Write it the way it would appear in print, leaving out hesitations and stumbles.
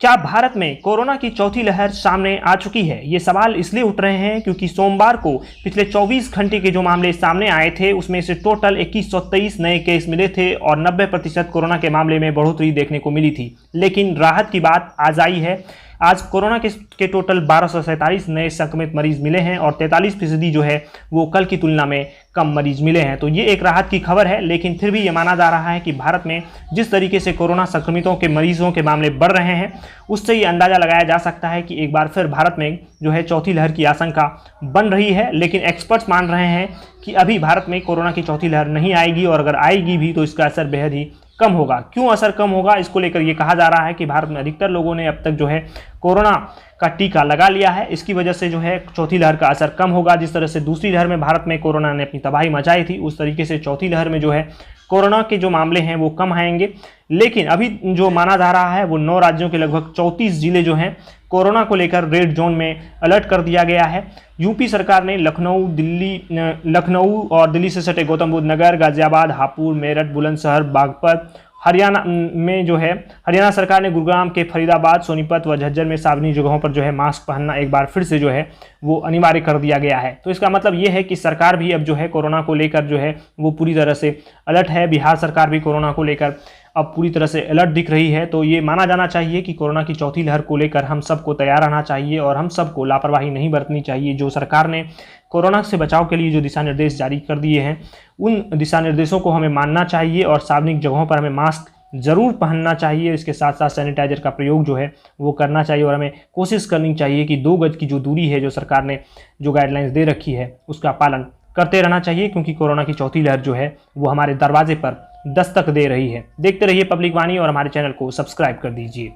क्या भारत में कोरोना की चौथी लहर सामने आ चुकी है? ये सवाल इसलिए उठ रहे हैं क्योंकि सोमवार को पिछले 24 घंटे के जो मामले सामने आए थे उसमें से टोटल 2123 नए केस मिले थे और 90% कोरोना के मामले में बढ़ोतरी देखने को मिली थी। लेकिन राहत की बात आज आई है। आज कोरोना के टोटल 1247 नए संक्रमित मरीज मिले हैं और 43% जो है वो कल की तुलना में कम मरीज मिले हैं। तो ये एक राहत की खबर है, लेकिन फिर भी ये माना जा रहा है कि भारत में जिस तरीके से कोरोना संक्रमितों के मरीजों के मामले बढ़ रहे हैं उससे ये अंदाजा लगाया जा सकता है कि एक बार फिर भारत में जो है चौथी लहर की आशंका बन रही है। लेकिन एक्सपर्ट्स मान रहे हैं कि अभी भारत में कोरोना की चौथी लहर नहीं आएगी और अगर आएगी भी तो इसका असर बेहद ही कम होगा। क्यों असर कम होगा, इसको लेकर ये कहा जा रहा है कि भारत में अधिकतर लोगों ने अब तक जो है कोरोना का टीका लगा लिया है। इसकी वजह से जो है चौथी लहर का असर कम होगा। जिस तरह से दूसरी लहर में भारत में कोरोना ने अपनी तबाही मचाई थी उस तरीके से चौथी लहर में जो है कोरोना के जो मामले हैं वो कम आएंगे। लेकिन अभी जो माना जा रहा है वो 9 राज्यों के लगभग 34 जिले जो हैं कोरोना को लेकर रेड जोन में अलर्ट कर दिया गया है। यूपी सरकार ने लखनऊ और दिल्ली से सटे गौतम बुद्ध नगर, गाजियाबाद, हापुड़, मेरठ, बुलंदशहर, बागपत, हरियाणा में जो है हरियाणा सरकार ने गुरुग्राम के फरीदाबाद, सोनीपत व झज्जर में सार्वजनिक जगहों पर जो है मास्क पहनना एक बार फिर से जो है वो अनिवार्य कर दिया गया है। तो इसका मतलब ये है कि सरकार भी अब जो है कोरोना को लेकर जो है वो पूरी तरह से अलर्ट है। बिहार सरकार भी कोरोना को लेकर अब पूरी तरह से अलर्ट दिख रही है। तो ये माना जाना चाहिए कि कोरोना की चौथी लहर को लेकर हम सबको तैयार रहना चाहिए और हम सबको लापरवाही नहीं बरतनी चाहिए। जो सरकार ने कोरोना से बचाव के लिए जो दिशा निर्देश जारी कर दिए हैं उन दिशा निर्देशों को हमें मानना चाहिए और सार्वजनिक जगहों पर हमें मास्क जरूर पहनना चाहिए। इसके साथ साथ सैनिटाइजर का प्रयोग जो है वो करना चाहिए और हमें कोशिश करनी चाहिए कि 2 गज की जो दूरी है जो सरकार ने जो गाइडलाइंस दे रखी है उसका पालन करते रहना चाहिए, क्योंकि कोरोना की चौथी लहर जो है वो हमारे दरवाजे पर दस्तक दे रही है। देखते रहिए पब्लिक वाणी और हमारे चैनल को सब्सक्राइब कर दीजिए।